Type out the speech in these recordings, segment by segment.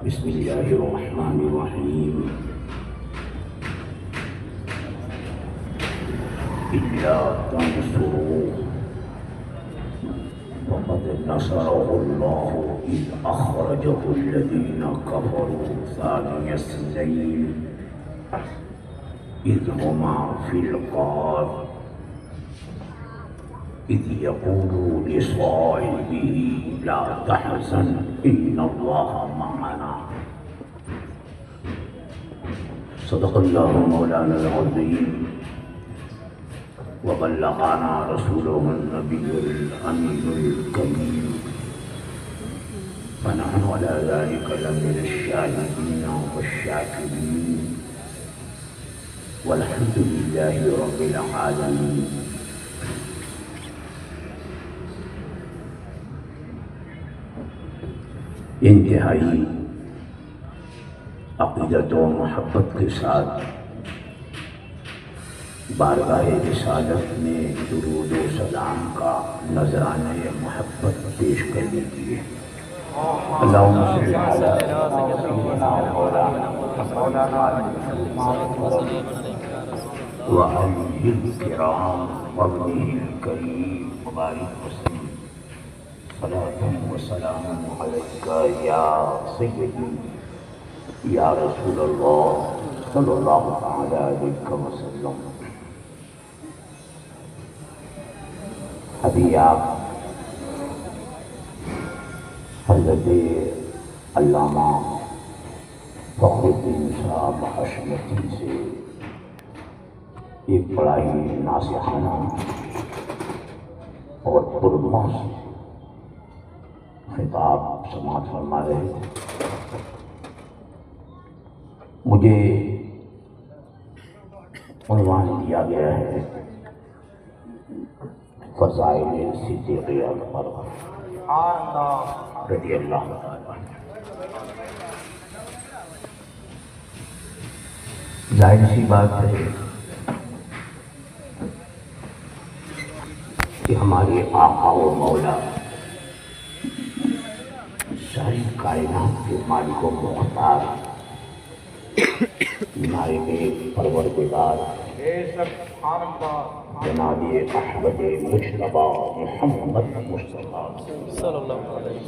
بسم الله الرحمن الرحيم إلا تنصروه فقد نصره الله إذ أخرجه الذين كفروا ثاني اثنين إذ هما في الغار إذ يقول لصاحبه لا تحزن إن الله معنا صدق الله مولانا العظيم وبلغنا رسوله النبي الأمين الكريم فنحن على ذلك لمن الشاهدين والشاكرين والحمد لله رب العالمين. انتہائی عقیدت و محبت کے ساتھ بارگاہ رسالت میں درود و سلام کا نذرانہ محبت پیش کر لیجیے. اللہم صلی علی سیدنا مولانا وآلہ الکرام وابنہ الکریم وبارک وسلم. صلاة و سلام علیکہ یا سیدی یا رسول اللہ صلی اللہ علیہ وسلم. ابھی آپ حضرت علامہ فخر الدین صاحب حشمتی سے ایک بڑا ہی ناصحانہ اور پرمحض خطاب سماعت فرما رہے تھے. مجھے عنوان دیا گیا ہے فضائل صدیق اکبر رضی اللہ تعالیٰ. ظاہر سی بات ہے کہ ہمارے آقا و مولا ساری کائنات کے مالک و مختار نائب پروردگار جناب احمد مجتبی محمد مصطفیٰ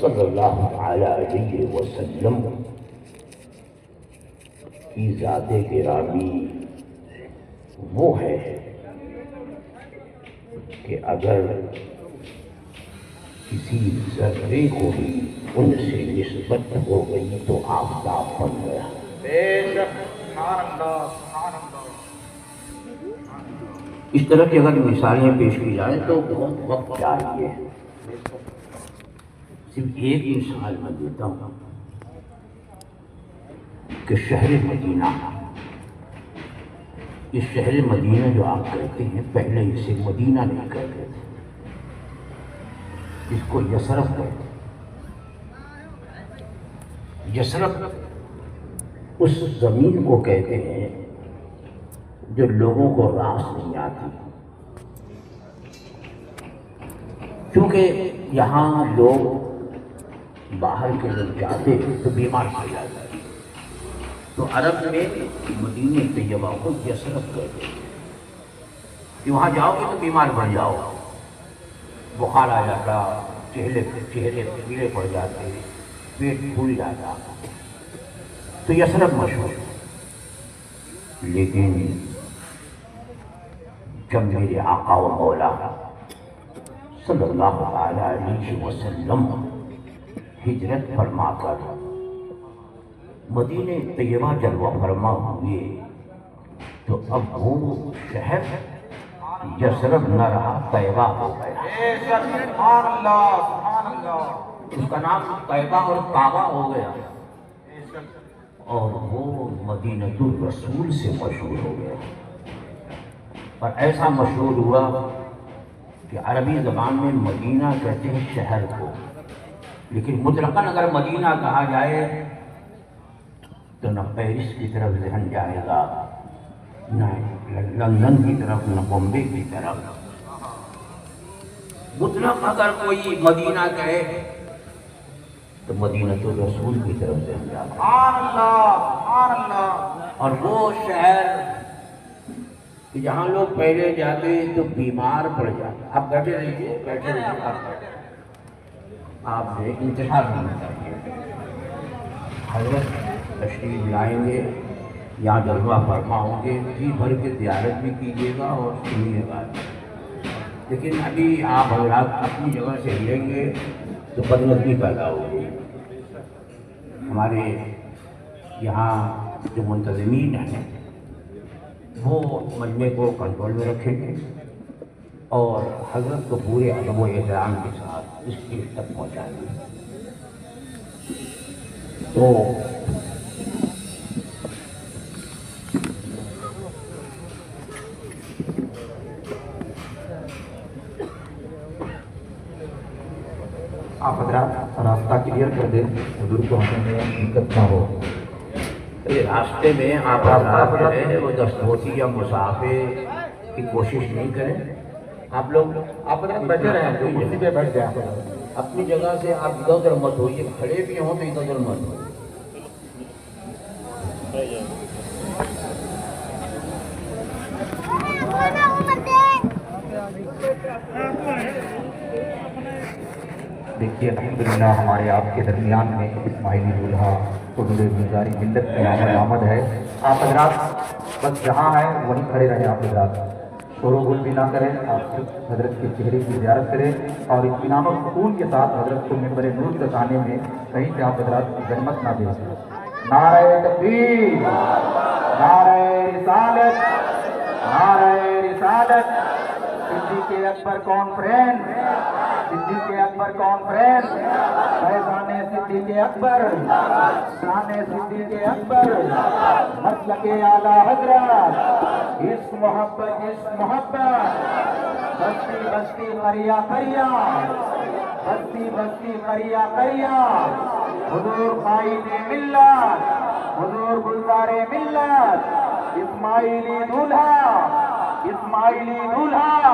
صلی اللہ علیہ وسلم کی ذات گرامی وہ ہے کہ اگر کسی ذرے کو بھی ان سے نسبت ہو گئی تو آفتاب بن گیا. اس طرح کی اگر مثالیں پیش کی جائیں تو بہت وقت چاہیے. صرف ایک مثال میں دیتا ہوں کہ شہر مدینہ، اس شہر مدینہ جو آپ کہتے ہیں پہلے اسے مدینہ نہیں کہتے تھے، اس کو یثرب کہتے ہیں. یثرب اس زمین کو کہتے ہیں جو لوگوں کو راس نہیں آتی، کیونکہ یہاں لوگ باہر کے لوگ جاتے تو بیمار پڑ جاتے ہیں. تو عرب میں مدینہ طیبہ کو یثرب کہتے ہیں کہ وہاں جاؤ گے تو بیمار پڑ جاؤ، بخار آ جاتا، چہرے پیلے پڑ جاتے، پیٹ پھول جاتا، تو یثرب مشہور. لیکن جب میرے آقا و مولا صلی اللہ علیہ وسلم ہجرت فرما کر مدینہ طیبہ جلوہ فرما ہوئے تو اب وہ شہر یثرب نہ رہا، طیبہ ہو گیا. اس کا نام طیبہ اور کعبہ ہو گیا اور وہ مدینہ الرسول سے مشہور ہو گیا. اور ایسا مشہور ہوا کہ عربی زبان میں مدینہ کہتے ہیں شہر کو، لیکن مطلقاً اگر مدینہ کہا جائے تو نہ پیرس کی طرف ذہن جائے گا، نہ لندن کی طرف، نہ بمبے کی طرف. مطلق اگر کوئی مدینہ کہے تو مدینہ الرسول کی طرف سے ہم جاتے ہیں۔ سبحان اللہ سبحان اللہ۔ اور وہ شہر کہ جہاں لوگ پہلے جاتے ہیں تو بیمار پڑ جاتے ہیں۔ آپ بیٹھے رہیے، بیٹھے رہیے، آپ نے انتظار نہیں کریں۔ حضرت تشریف لائیں گے، یہاں جلوہ فرما ہوں گے، جی بھر کے زیارت بھی کیجیے گا اور سنیے گا۔ لیکن ابھی آپ حضرات اپنی جگہ سے ہلیں گے تو بدنظمی پیدا ہوگی۔ ہمارے یہاں جو منتظمین ہیں وہ مجمع کو کنٹرول میں رکھیں گے اور حضرت کو پورے ادب و احترام کے ساتھ اس چیز تک پہنچائیں گے۔ تو آپ حضرات راستہ کلیئر کر دیں، حضور کو ہمیں دقت نہ ہو۔ راستے میں آپ حضرات جو ہے وہ دستوسی یا مسافر کی کوشش نہیں کریں۔ آپ لوگ آپ حضرات بیٹھے رہیں، کوئی کسی پہ بیٹھ جائیں۔ اپنی جگہ سے آپ ادھر ادھر مت ہوئیے، کھڑے بھی ہوں تو ادھر ادھر مت ہوئیے۔ دیکھیے الحمدللہ ہمارے آپ کے درمیان میں اسماعیلی دولہا حضور گلزاری ملت کی آمد ہے۔ آپ حضرات بس جہاں ہیں وہیں کھڑے رہیں۔ آپ حضرات شور و غل بھی نہ کریں، آپ صرف حضرت کے چہرے کی زیارت کریں اور اطمینان و سکون کے ساتھ حضرت کو منبر نور تک آنے میں کہیں سے آپ حضرات کی زحمت نہ دیں۔ نعرہ تکبیر، نعرہ رسالت، نعرہ رسالت، صدیق اکبر کانفرنس، صدیق اکبر کانفرنس، فیضان صدیق اکبر، شان صدیق اکبر، مسلک اعلیٰ حضرت، عشق محبت عشق محبت، بستی بستی قریہ قریہ، بستی بستی قریہ قریہ، حضور قائد ملت، حضور گلزار ملت، اسماعیلی دولہا، اسماعیلی دولہا،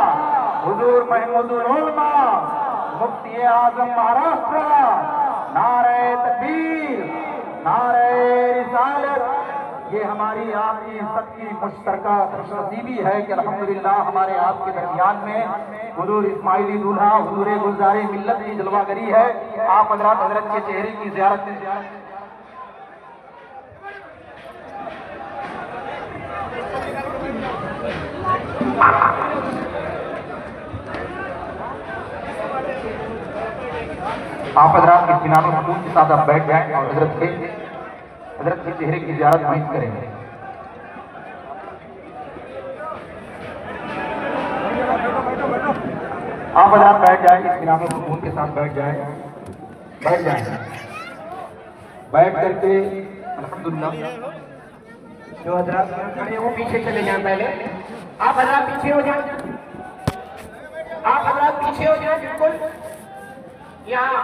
حضور محمود العلماء، مفتی اعظم مہاراشٹر، نعرہ تکبیر، نعرہ رسالت۔ یہ ہماری آپ کی سب کی مشترکہ خوش نصیبی ہے کہ الحمدللہ ہمارے آپ کے درمیان میں حضور اسماعیلی دولہا حضور گلزار ملت کی جلوہ گری ہے۔ آپ حضرات حضرت کے چہرے کی زیارت آپ حضرات اطمینان و سکون کے ساتھ آپ بیٹھ جائیں اور حضرت کے چہرے کی زیارت وہیں کریں گے۔ آپ حضرات بیٹھ جائیں، اطمینان و سکون کے ساتھ بیٹھ جائیں، بیٹھ جائیں، بیٹھ کر کے الحمدللہ جو حضرات کھڑے ہیں وہ پیچھے چلے جائیں۔ پہلے آپ حضرات پیچھے ہو جائیں، آپ حضرات پیچھے ہو جائیں، بالکل یہاں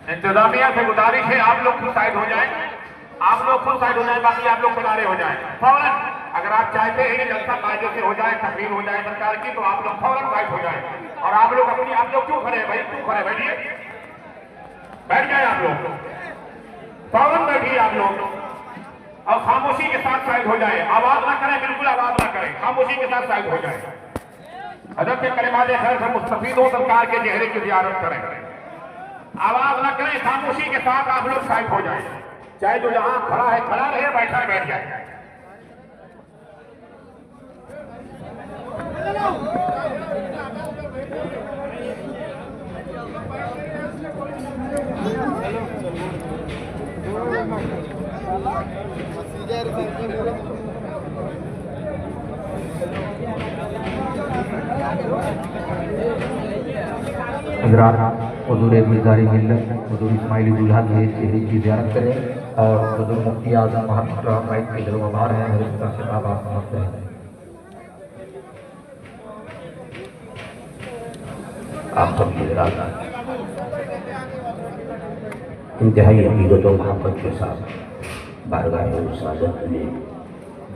انتظامیہ سے گزارش ہے آپ لوگ خود سائڈ ہو جائیں، آپ لوگ خود سائڈ ہو جائیں، باقی آپ لوگ کنارے ہو جائیں فوراً۔ اگر آپ چاہتے ہیں کہ جلسہ قاعدے سے ہو جائے، تقریر ہو جائے سرکار کی، تو آپ لوگ فوراً سائڈ ہو جائیں۔ اور آپ لوگ کیوں کھڑے ہیں بھائی، کیوں کھڑے؟ بیٹھیے، بیٹھ جائیں، آپ لوگ فوراً بیٹھیے آپ لوگ، اور خاموشی کے ساتھ سائڈ ہو جائیں، آواز نہ کریں، بالکل آواز نہ کریں، خاموشی کے ساتھ سائڈ ہو جائیں۔ حضرت کے کلمات خیر سے مستفید ہو، سرکار کے چہرے کی زیارت کریں، آواز نہ کریں، خاموشی کے ساتھ آپ لوگ سائڈ ہو جائیں، چاہے جو جہاں کھڑا ہے کھڑا رہے، بیٹھا ہے بیٹھ جائے۔ حضرات حضور گلزار ملت حضور اسماعیلی دولہا کے چہرے کی زیارت کریں اور حضور مفتی اعظم مہاراشٹر قائد کے جلوہ بار ہیں، حضرت کا خطاب آپ سمجھتے ہیں۔ آپ سب کی حضرات انتہائی عقیدت و محبت کے ساتھ بارگاہ رسالت میں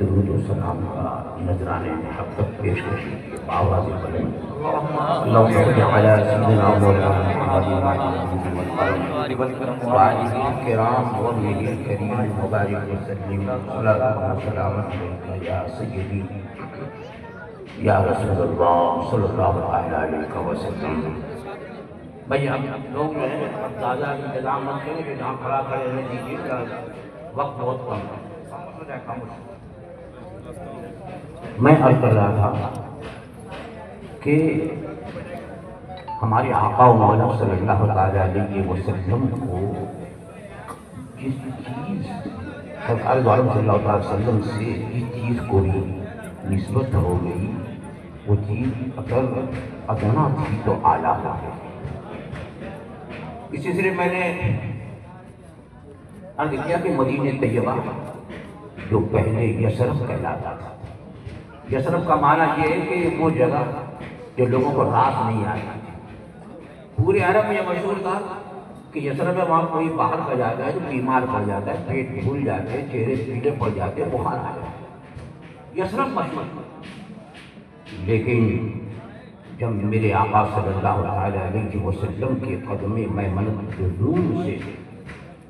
درود و سلام کا نذرانے محبت پیش کشی آواز بلند اللهم صل على سيدنا مولانا محمد وآله الكرام وصحبه الكريم وبارك وسلم صلاة وسلام عليك يا سيدي یا رسول اللہ صلی اللہ علیہ وسلم. بھئی ہم لوگ جو ہیں زیادہ انتظام نہ کریں کہ جہاں کھڑا کھڑے رہنے دیجیے کہ وقت بہت کم ہے. میں عرض کر رہا تھا کہ ہمارے آقا و مولا صلی اللہ علیہ وسلم کو جس چیز سرکار دو عالم صلی اللہ علیہ وسلم سے جس چیز کو بھی نسبت ہو گئی وہ چیز اگر ادنا تھی تو اعلیٰ ہو گئی. اسی سلسلے میں نے عرض کیا کہ مدینہ طیبہ جو پہلے یثرب کہلاتا تھا. یثرب کا معنی یہ ہے کہ وہ جگہ جو لوگوں کو رات نہیں آئی. پورے عرب میں یہ مشہور تھا کہ یثرب میں وہاں کوئی باہر کا جاتا ہے تو بیمار پڑ جاتا ہے, پیٹ پھول جاتے ہیں, چہرے پیلے پڑ جاتے ہیں, بخار آ جاتا ہے. یثرب مشہور. لیکن جب میرے آقا صلی اللہ علیہ وسلم کے قدم میمنت روم سے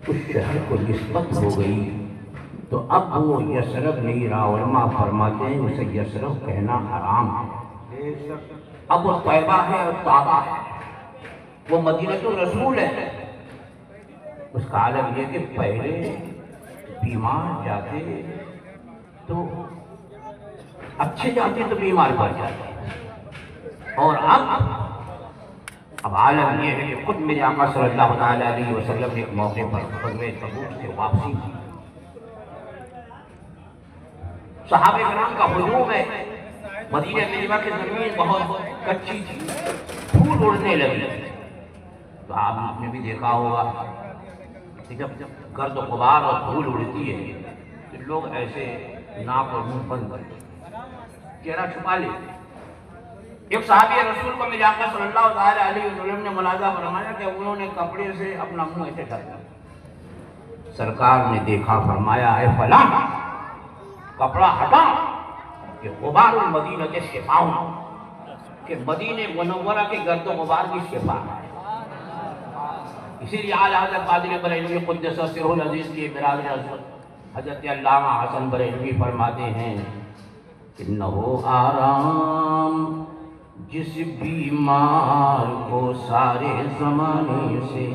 اس شہر کو نسبت ہو گئی تو اب وہ یثرب نہیں رہا. علماء فرماتے ہیں اسے یثرب کہنا حرام ہے. اب وہ طیبہ ہے اور طابہ ہے, وہ مدینہ الرسول ہے. اس کا عالم یہ کہ پہلے بیمار جاتے تو اچھے جاتے تو بیمار پڑ جاتے, اور اب عالم یہ ہے کہ خود میرے آقا صلی اللہ علیہ وسلم نے ایک موقع پر غزوہ تبوک سے واپسی کی. صحابہ کرام کا ہجوم ہے. مدینہ طیبہ کی زمین بہت کچی تھی, پھول اڑنے لگی. تو آپ نے بھی دیکھا ہوگا کہ جب گرد و غبار اور دھول اڑتی ہے تو لوگ ایسے ناک اور منہ بند کر چہرہ چھپا لیتے. ایک صحابی رسول کو میرے آقا صلی اللہ علیہ وسلم نے ملاحظہ فرمایا کہ انہوں نے کپڑے سے اپنا منہ ایسے ڈھکا. سرکار نے دیکھا, فرمایا اے فلاں کپڑا ہٹا کہ غبار المدینہ کے شفاؤں, کہ مدینہ منورہ کے گرد و غبار کی شفا ہے. اسی لیے اعلیٰ حضرت قادری بریلوی قدس سرہ العزیز کی برادر حضرت علامہ حسن بریلوی فرماتے ہیں کہ نہ ہو آرام جس بیمار کو سارے زمانے سے,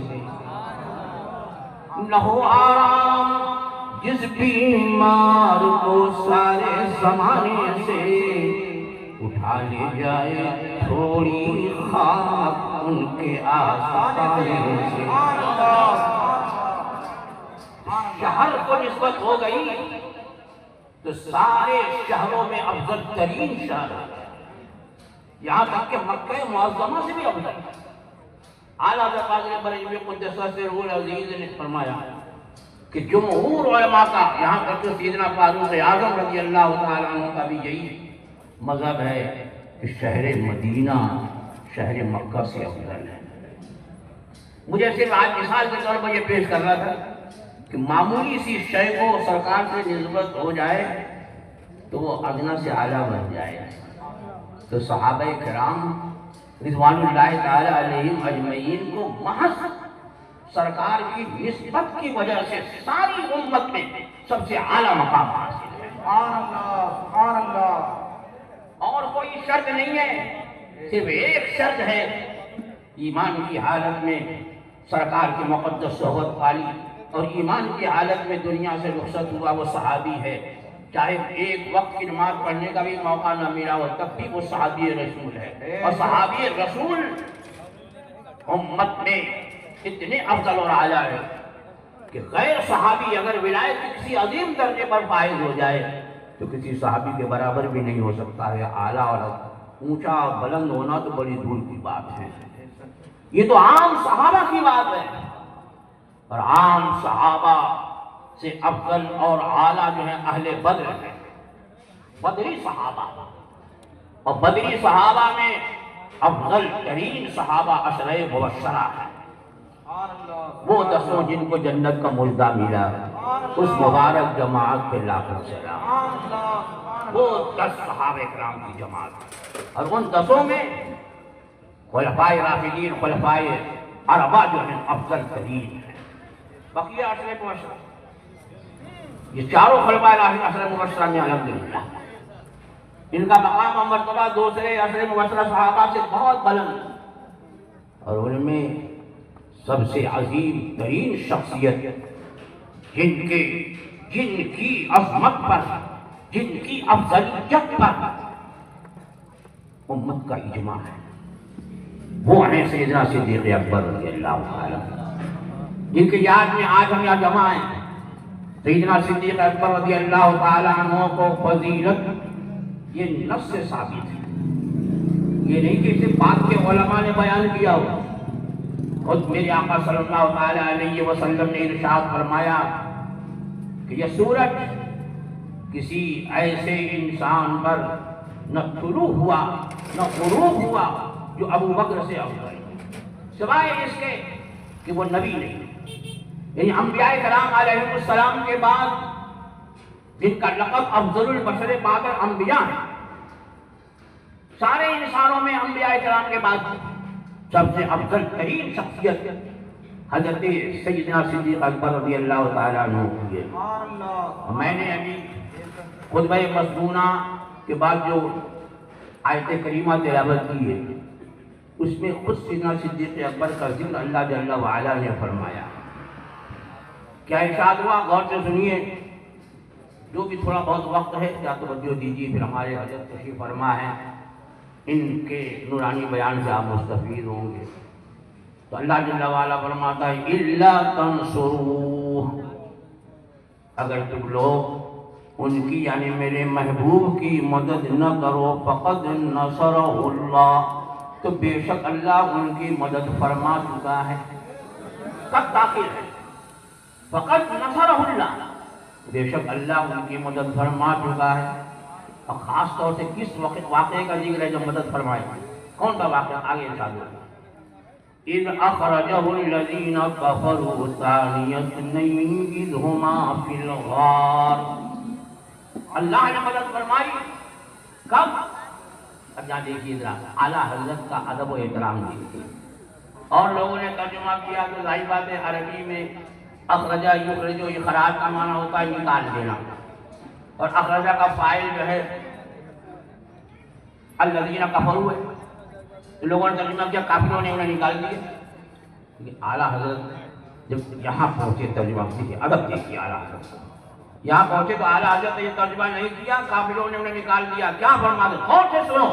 نہ ہو آرام جس بیمار کو سارے زمانے سے, اٹھا لے جائے تھوڑی خاک ان کے آستانے سے. شہر کو نسبت ہو گئی تو سارے شہروں میں افضل ترین شہر ہے, یہاں تک کہ مکہ معظمہ سے بھی افضل. اعلیٰ حضرت قادری بریلوی قدس سرہ العزیز نے فرمایا کہ جمہور علماء کا, یہاں تک کہ سیدنا فاروق اعظم رضی اللہ تعالیٰ عنہ کا بھی یہی مذہب ہے کہ شہر مدینہ شہر مکہ سے افضل ہے. مجھے صرف آج مثال کے طور پر یہ پیش کر رہا تھا کہ معمولی سی شے کو سرکار سے نسبت ہو جائے تو وہ ادنا سے اعلیٰ بن جائے. تو صحابہ کرام رضوان اللہ تعالی علیہم اجمعین کو محض سرکار کی نسبت کی وجہ سے ساری امت میں سب سے اعلیٰ مقام حاصل ہے. سبحان اللہ. اور کوئی شرط نہیں ہے, صرف ایک شرط ہے, ایمان کی حالت میں سرکار کی مقدس صحبت پالی اور ایمان کی حالت میں دنیا سے رخصت ہوا وہ صحابی ہے. چاہے ایک وقت کی نماز پڑھنے کا بھی موقع نہ ملا ہو تب بھی وہ صحابی رسول ہے. اور صحابی رسول امت میں اتنے افضل اور اعلیٰ ہے کہ غیر صحابی اگر ولایت کے کسی عظیم درجے پر فائز ہو جائے تو کسی صحابی کے برابر بھی نہیں ہو سکتا ہے. اعلیٰ اور اونچا اور بلند ہونا تو بڑی دور کی بات ہے. یہ تو عام صحابہ کی بات ہے, اور عام صحابہ سے افضل اور اعلیٰ جو ہے اہل بدر ہے, بدری صحابہ. اور بدری صحابہ میں افضل ترین صحابہ عشرہ مبشرہ ہے. وہ 10 جن کو جنت کا مژدہ ملا, اس مبارک جماعت کے لاکھ سلام. وہ 10 صحابہ کرام کی جماعت، اور ان 10 میں خلفائے راشدین، خلفائے اربعہ جو ہیں افضل ترین ہیں۔ بقیہ عشرہ مبشرہ، یہ چاروں خلفائے راشدین عشرہ مبشرہ میں الحمدللہ ان کا مقام اور مرتبہ دوسرے عشرہ مبشرہ صحابہ سے بہت بلند، اور ان میں سب سے عظیم ترین شخصیت جن کی عظمت پر، جن کی افضلیت پر امت کا اجماع ہے، وہ ہیں سیدنا صدیق اکبر رضی اللہ تعالیٰ، جن کی یاد میں آج ہم یہاں جمع ہیں۔ سیدنا صدیق اکبر رضی اللہ تعالیٰ عنہ کو فضیلت یہ نص سے ثابت ہے، یہ نہیں کہ صرف بعد کے علماء نے بیان کیا ہو۔ خود میرے آقا صلی اللہ تعالیٰ علیہ وسلم نے ارشاد فرمایا کہ یہ سورج کسی ایسے انسان پر نہ طلوع ہوا نہ غروب ہوا جو ابو بکر سے افضل ہے، سوائے اس کے کہ وہ نبی نہیں، یعنی انبیاء کرام علیہ السلام کے بعد جن کا لقب افضل البشر بعد الانبیاء ہے، سارے انسانوں میں انبیاء کرام کے بعد سب سے افضل ترین شخصیت حضرت سیدنا صدیق اکبر رضی اللہ تعالیٰ عنہ کی ہے۔ میں نے ابھی خطبہ مسنونہ کے بعد جو آیت کریمہ تلاوت کی ہے، اس میں خود سیدنا صدیق اکبر کا ذکر اللہ جل وعلا نے فرمایا۔ کیا ارشاد ہوا؟ غور سے سنیے، جو بھی تھوڑا بہت وقت ہے کیا توجہ دیجیے، پھر ہمارے حضرت تشریف فرما ہیں، ان کے نورانی بیان سے آپ مستفید ہوں گے۔ تو اللہ جل وعلا فرماتا ہے اِلَّا تَنْصُرُوهُ، اگر تم لوگ ان کی یعنی میرے محبوب کی مدد نہ کرو، فقد نصرہ اللہ، تو بے شک اللہ ان کی مدد فرما چکا ہے۔ کب داخل ہے؟ فقد نصرہ اللہ، بے شک اللہ ان کی مدد فرما چکا ہے۔ اور خاص طور سے کس واقعے کا ذکر ہے جو مدد فرمائے؟ کون سا واقعہ؟ آگے ارشاد ہوگا اِذْ أَخْرَجَهُ الَّذِينَ كَفَرُوا ثَانِيَ اثْنَيْنِ إِذْ هُمَا فِي الْغَارِ، اللہ نے مدد فرمائی کب؟ اب یہاں دیکھیے ذرا اعلیٰ حضرت کا ادب و احترام دیکھیے، اور لوگوں نے ترجمہ کیا تو ظاہر بات ہے عربی میں اخرجہ یخرجو، اخراج کا معنی ہوتا ہے نکال دینا، اور اخرجہ کا فاعل جو ہے الذین کفروا ہے، لوگوں نے ترجمہ کیا کافروں نے انہیں نکال دیا۔ لیکن اعلیٰ حضرت جب یہاں پہنچے ترجمہ دیکھیے، ادب دیکھیے اعلیٰ حضرت یہاں پہنچے تو اعلیٰ حضرت نے یہ ترجمہ نہیں کیا کافروں نے انہیں نکال دیا۔ کیا فرماتے ہیں؟ غور سے سنو،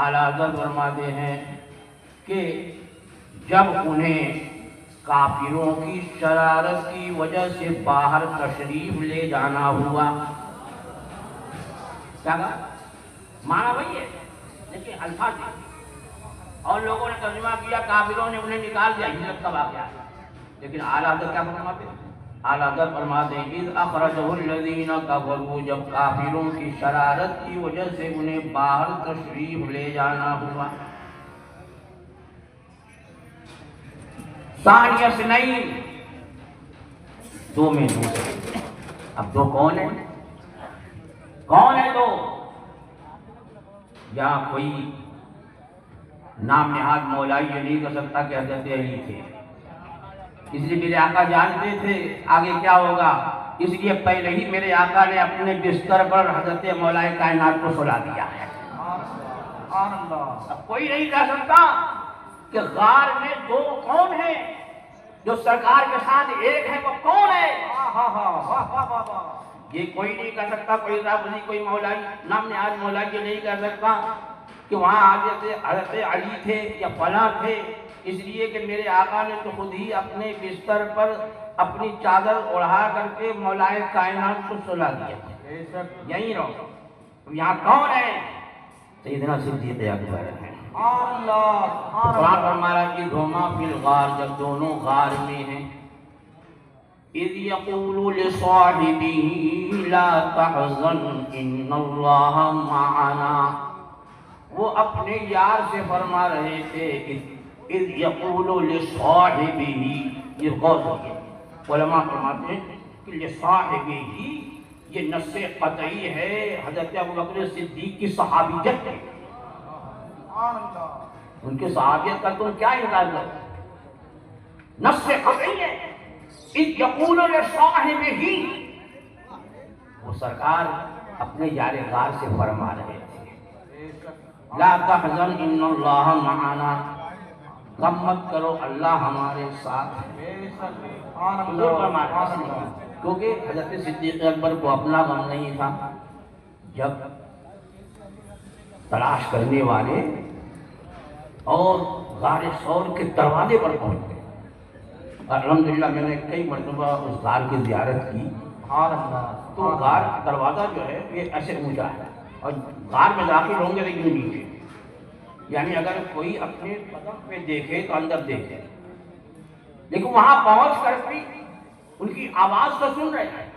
اعلیٰ حضرت فرماتے ہیں کہ جب انہیں کافروں کی شرارت کی وجہ سے باہر تشریف لے جانا ہوا، کیا کہا؟ معنی وہی ہے لیکن الفاظ دیکھیے، اور لوگوں نے ترجمہ کیا کافروں نے انہیں نکال دیا، ہجرت کا واقعہ ہے، لیکن اعلیٰ حضرت کیا فرماتے ہیں؟ اعلیٰ حضرت فرماتے ہیں اِذْ أَخْرَجَهُ الَّذِينَ كَفَرُوا، جب کافروں کی شرارت کی وجہ سے انہیں باہر تشریف لے جانا ہوا۔ ثانیہ اثنین، دو میں دو، اب دو کون ہیں؟ کون ہے دو؟ یہاں کوئی نام نہاد مولائی یہ نہیں کر سکتا کہ حضرت علی تھے، اس لیے میرے آقا جانتے تھے آگے کیا ہوگا، اس لیے پہلے ہی میرے آقا نے اپنے بستر پر حضرت مولائی کائنات کو سلا دیا ہے۔ اب کوئی نہیں کہہ سکتا کہ غار میں دو کون ہیں، جو سرکار کے ساتھ ایک ہے وہ کون ہے؟ یہ کوئی نہیں کہہ سکتا، کوئی رابطی کوئی مولائی نام نہاد مولائی یہ نہیں کہہ سکتا کہ وہاں حضرت علی تھے یا فلاں تھے، اس لیے کہ میرے آقا نے تو خود ہی اپنے بستر پر اپنی چادر اڑا کر کے مولا کائنات کو سلا دیا۔ یہیں رہو، یہاں کون ہے؟ سیدنا صدیق اکبر ہے۔ قرآن فرمایا کہ ہما فی الغار، جب دونوں غار میں ہیں، اذ یقول لصاحبہ لا تحزن ان اللہ معنا، وہ اپنے یار سے فرما رہے تھے اذ یقول لصاحبہ، یہ غور کیجیے، علماء فرماتے ہیں کہ لصاحبہ یہ نص قطعی ہے حضرت ابوبکر صدیق کی صحابیت ہے. ان کی صحابیت کا تم کیا انکار کرو؟ نص قطعی ہے. اذ یقول لصاحبہ، وہ سرکار اپنے یار غار سے فرما رہے تھے لا تحزن ان اللہ معنا، غم مت کرو اللہ ہمارے ساتھ. حضور فرما رہے ہیں کیونکہ حضرت صدیق اکبر کو اپنا غم نہیں تھا. جب تلاش کرنے والے اور غار ثور کے دروازے پر پہنچ گئے، الحمدللہ میں نے کئی مرتبہ اس غار کی زیارت کی. تو غار دروازہ جو ہے یہ ایسے اونچا ہے اور غار میں داخل ہوں گے لیکن نیچے، یعنی اگر کوئی اپنے قدم پہ دیکھے تو اندر دیکھے، لیکن وہاں پہنچ کر بھی ان کی آواز کو سن رہے ہیں.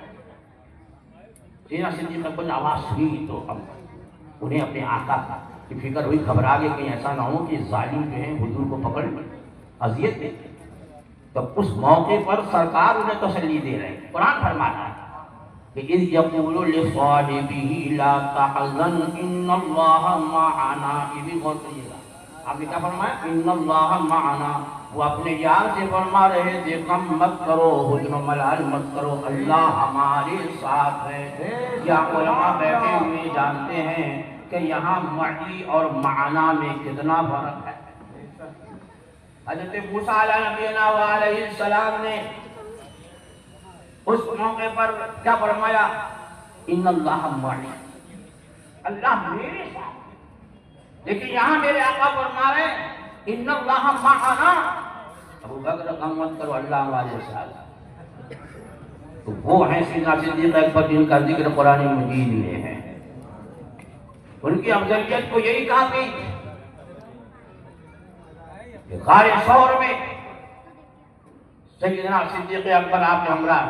سیدنا صدیق اکبر نے آواز سنی تو اب انہیں اپنے آقا کی فکر ہوئی، گھبرا گئے کہیں ایسا نہ ہو کہ ظالم جو ہیں حضور کو پکڑ اذیت دے. تب اس موقع پر سرکار انہیں تسلی دے رہے ہیں. قرآن فرماتا ہے کہ اذ یقول لصاحبہ لا تحزن ان اللہ معنا. یہ بھی غور کریے گا، آپ نے کیا فرمایا؟ ان اللہ معنا. وہ اپنے یار سے فرما رہے تھے غم مت کرو، حزن و ملال مت کرو، اللہ ہمارے ساتھ ہے. یا علماء بیٹھے ہوئے جانتے ہیں کہ یہاں معی اور معنا میں کتنا فرق ہے. حضرت موسیٰ علیہ نبینا علیہ السلام نے اس موقع پر کیا فرمایا؟ ان اللہ معی، اللہ میرے ساتھ. لیکن یہاں میرے آقا فرما رہے ہیں ان اللہ معنا. ابو بکر غم مت کرو اللہ ہمارے ساتھ. تو وہ ہیں سیدنا صدیق اکبر جن کا ذکر قرآن مجید میں ہے. ان کی افضلیت کو یہی کہا کہ غار ثور میں سیدنا صدیق اکبر آپ کے ہمراہ.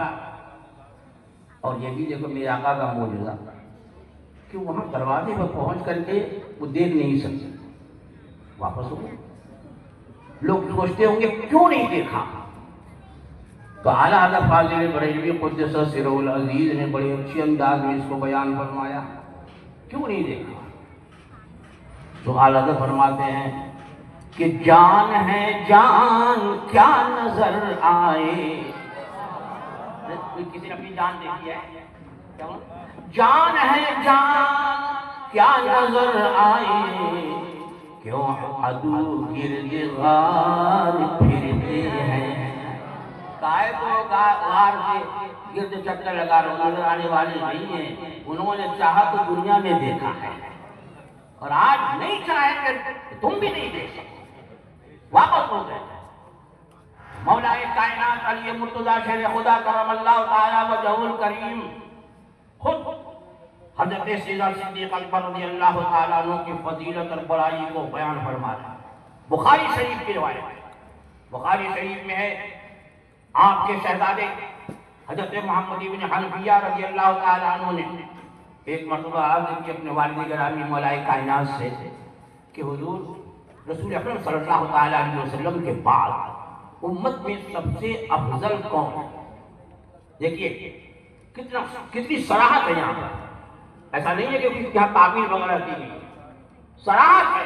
اور یہ بھی دیکھو میرے آقا کا معجزہ کہ وہاں دروازے پر پہنچ کر کے وہ دیکھ نہیں سکتے، واپس ہو گئے. لوگ سوچتے ہوں گے کیوں نہیں دیکھا؟ تو اعلیٰ حضرت فاضل بریلوی قدس سرہ العزیز نے بڑے اچھے انداز میں اس کو بیان فرمایا. کیوں نہیں دیکھا؟ تو اعلیٰ حضرت فرماتے ہیں کہ جان ہے جان کیا نظر آئے. کسی نے اپنی جان دیکھی ہے؟ جان ہے جان کیا نظر آئے، کیوں عدو گرد غار پھرتے ہیں. کائے تو غار کے گرد چکر لگا رہے نظر آنے والے نہیں ہیں. انہوں نے چاہا تو دنیا میں دیکھا ہے اور آج نہیں چاہیں گے تم بھی نہیں دیکھ سکتے. واپس ہو گئے. مولا کائنات علی مرتضیٰ شیر خدا کرم اللہ تعالی وجہ الکریم خود حضرت سیدنا صدیق اکبر رضی اللہ تعالیٰ عنہ کی فضیلت اور بڑائی کو بیان فرما رہا ہے. بخاری شریف کی روایت ہے. بخاری شریف میں ہے آپ کے شہزادے حضرت محمد بن حنفیہ رضی اللہ تعالیٰ عنہ نے ایک مرتبہ عرض کی اپنے والد گرامی مولا کائنات سے کہ حضور رسول اکرم صلی اللہ تعالیٰ علیہ وسلم کے بعد امت میں سب سے افضل کون ہے؟ دیکھیے کتنی صراحت ہے یہاں پر. ایسا نہیں ہے کہ کسی کے یہاں تعبیر وغیرہ کی گئی، صراحت ہے.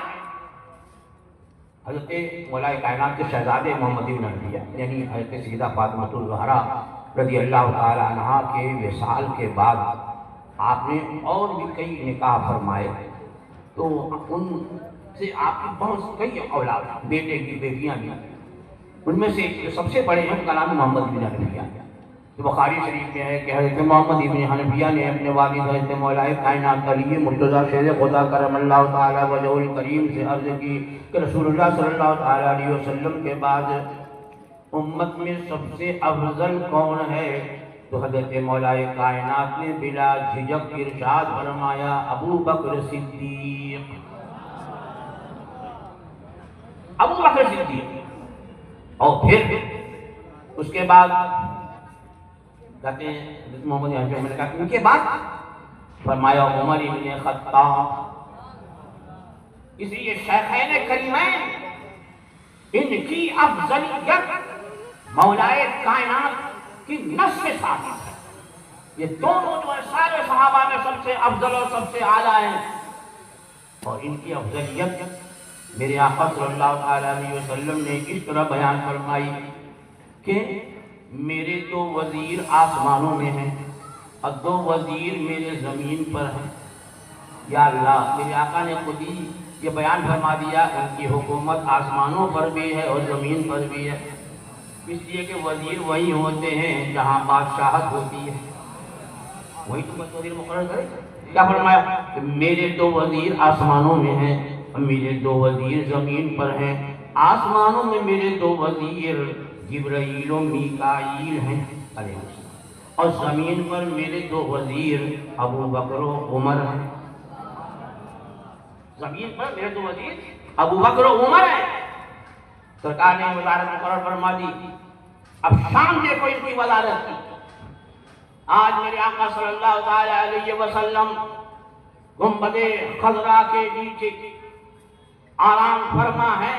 حضرت مولا کائنات کے شہزادے محمد بن حنفیہ یعنی حضرت سیدہ فاطمۃ الزہرا رضی اللہ تعالی عنہا کے وصال کے بعد آپ نے اور بھی کئی نکاح فرمائے. تو ان سے آپ کی بہت کئی اولاد، بیٹے کی بیٹیاں بھی. ان میں سے سب سے بڑے ہیں ان کا نام محمد بن حنفیہ. بخاری شریف میں ہے کہ حضرت محمد بن حنفیہ نے اپنے والد حضرت مولا کائنات علی مرتضیٰ شیر خدا کرم اللہ تعالی وجہ الکریم سے عرض کی کہ رسول اللہ صلی اللہ تعالی علیہ وسلم کے بعد امت میں سب سے افضل کون ہے؟ تو حضرت مولا کائنات نے بلا جھجک ارشاد فرمایا ابو بکر صدیق. ابو بکر صدیق. اور پھر اس کے بعد کہتے ہیں حضرت محمد حنفیہ نے کہا کہ ان کے بعد فرمایا عمر بن خطاب. اس لیے شیخین کریمین ان کی افضلیت مولا کائنات کی نص سے ثابت ہے. یہ دونوں جو ہے سارے صحابہ میں سب سے افضل اور سب سے اعلیٰ ہیں، اور ان کی افضلیت میرے آقا صلی اللہ علیہ وسلم نے اس طرح بیان فرمائی کہ میرے 2 وزیر آسمانوں میں ہیں اور 2 وزیر میرے زمین پر ہیں۔ یا اللہ، میرے آقا نے خود ہی یہ بیان فرما دیا ان کی حکومت آسمانوں پر بھی ہے اور زمین پر بھی ہے، اس لیے کہ وزیر وہی ہوتے ہیں جہاں بادشاہت ہوتی ہے، وہی تو وزیر مقرر کرے۔ کیا فرمایا کہ میرے 2 وزیر آسمانوں میں ہیں اور میرے 2 وزیر زمین پر ہیں۔ آسمانوں میں میرے 2 وزیر جبرائیل و میکائیل ہیں علیہ السلام، اور زمین پر میرے 2 وزیر ابو بکر و عمر ہیں۔ زمین پر میرے 2 وزیر ابو بکر و عمر ہیں۔ سرکار نے وزارت مقرر فرما دی۔ اب شام دیکھو ان کی وزارت کی۔ آج میرے آقا صلی اللہ تعالی علیہ وسلم گنبد خضرا کے نیچے آرام فرما ہے،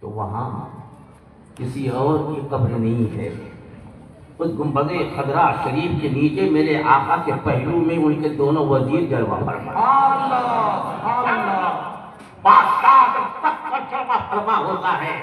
تو وہاں کسی اور کی قبر نہیں ہے۔ اس گنبد خضرا شریف کے نیچے میرے آقا کے پہلو میں ان کے دونوں وزیر جلوہ فرما۔ بادشاہ جب تک پر جلوہ فرما ہوتا ہے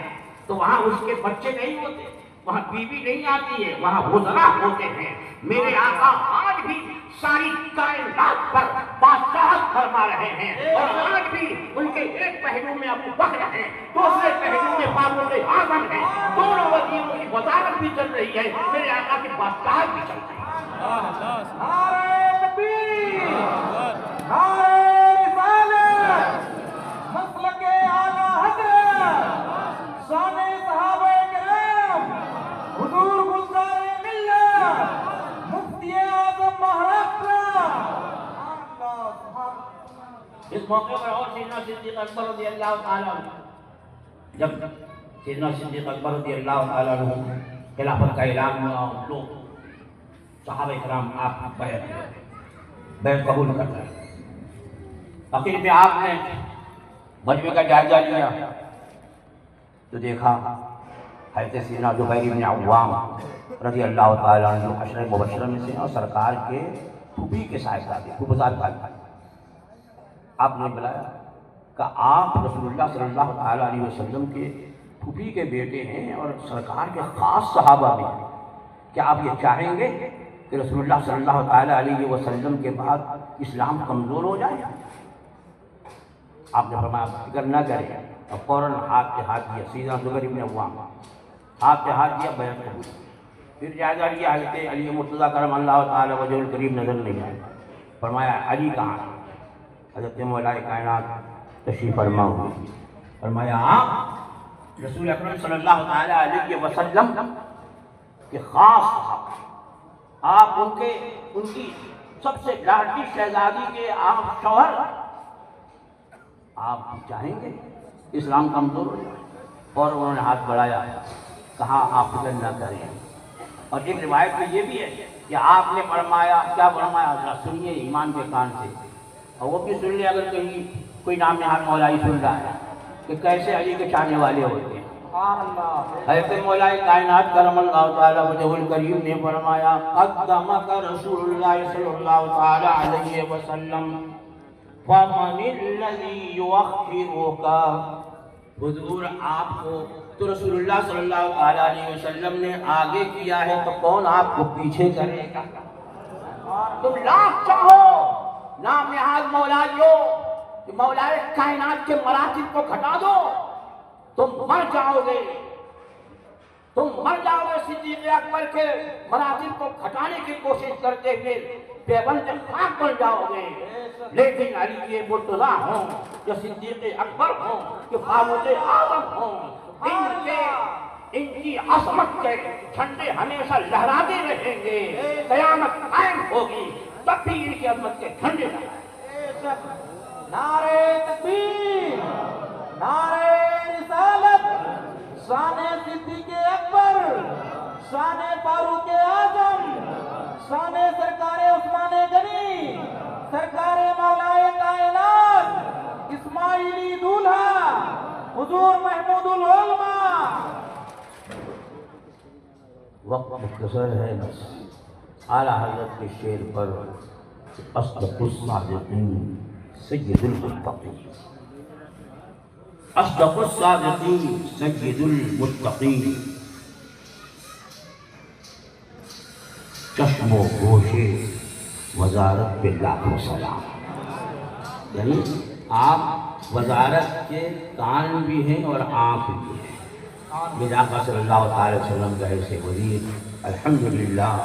تو وہاں اس کے بچے نہیں ہوتے، وہاں بیوی نہیں آتی ہے، وہاں وزراء ہوتے ہیں۔ میرے آقا آج بھی ساری کائنات پر بادشاہت فرما رہے ہیں، اور آج بھی ان کے ایک پہلو میں ابو بکر ہیں، دوسرے پہلو میں فاروق اعظم ہیں، دونوں وزیروں کی وزارت بھی چل رہی ہے، میرے آقا کی بادشاہت بھی چل رہی ہے۔ نعرہ تکبیر، نعرہ رسالت، مسلک اعلیٰ حضرت، شان صحابہ کرام، حضور گلزار ملت، مفتی اعظم مہاراشٹر۔ اس موقع پر اور سیدنا صدیق اکبر رضی اللہ تعالیٰ عنہ، جب سیدنا صدیق اکبر رضی اللہ تعالیٰ عنہ خلافت کا اعلان ہوا، لوگ صحابہ کرام آپ کی بیعت قبول کر رہے۔ آخر میں آپ نے مجمع کا جائزہ لیا تو دیکھا حضرت سیدنا زبیر بن عوام رضی اللہ تعالیٰ عنہ جو عشرہ مبشرہ میں سے اور سرکار کے پھوپھی کے صاحبزادے پھوپھزاد بھائی، آپ نے بلایا کہ آپ رسول اللہ صلی اللہ تعالیٰ علیہ وسلم کے پھوپھی کے بیٹے ہیں اور سرکار کے خاص صحابہ میں ہیں، کیا آپ یہ چاہیں گے کہ رسول اللہ صلی اللہ تعالیٰ علیہ وسلم کے بعد اسلام کمزور ہو جائے؟ آپ نے فرمایا فکر نہ کریں، اور فوراً ہاتھ پہ ہاتھ دیا سیدنا زبیر بن عوام، ہاتھ پہ ہاتھ دیا، بیعت قبول۔ پھر جائزہ لیا، حضرت علی مرتضیٰ کرم اللہ تعالیٰ وجہ الکریم نظر نہیں آئے، فرمایا علی کہاں؟ حضرت مولا کائنات تشریف فرما ہوئی، فرمایا آپ رسول اکرم صلی اللہ تعالیٰ علیہ وسلم کے خاص صحابہ، آپ ان کی سب سے لاڈلی شہزادی کے آپ شوہر، آپ چاہیں گے اسلام کمزور ہو جائے؟ اور انہوں نے ہاتھ بڑھایا، کہا آپ فکر نہ کریں۔ اور ایک روایت میں یہ بھی ہے کہ آپ نے فرمایا، کیا فرمایا؟ ذرا سنیے ایمان کے کان سے، اور وہ بھی سن لے اگر کہیں کوئی نام نہاد مولائی سن رہا ہے کہ کیسے علی کے چاہنے والے ہوتے ہیں۔ حضرت مولا کائنات کرم اللہ تعالیٰ وجہ الکریم نے فرمایا قدمک رسول اللہ صلی اللہ تعالیٰ علیہ وسلم فمن الذی یؤخرک، حضور آپ کو تو رسول اللہ صلی اللہ تعالیٰ علیہ وسلم نے آگے کیا ہے، تو کون آپ کو پیچھے کرے گا؟ تم لاکھ چاہو نام نہاد مولائیو کہ مولا کائنات کے مراتب کو گھٹا دو، تم مر جاؤ گے، تم مر جاؤ گے صدیق اکبر کے مراتب کو گھٹانے کی کوشش کرتے ہوئے، پیبند خاک بن جاؤ گے۔ لیکن علی کے مرتضیٰ ہوں یا صدیق اکبر ہوں یا فاروق اعظم ہوں، ان کی عظمت کے جھنڈے ہمیشہ لہراتے رہیں گے، قیامت قائم ہوگی تب بھی ان کی عظمت کے جھنڈے لہرائیں۔ نعرہ تکبیر، نعرہ رسالت، شان صدیق اکبر، شان فاروق اعظم، شان سرکار عثمان غنی، سرکار مولا کائنات اسماعیلی دولہا حضور محمود العلماء۔ وقت مختصر ہے بس، اعلیٰ حضرت کے شعر پر اصدق الصادقین سید المتقین، اصدق الصادقین سید المتقین، چشم و گوش وزارت پہ لاکھوں سلام۔ یعنی آپ وزارت کے کان بھی ہیں اور آنکھ بھی ہیں، میرے آقا صلی اللہ تعالی وسلم کا ایسے وزیر الحمدللہ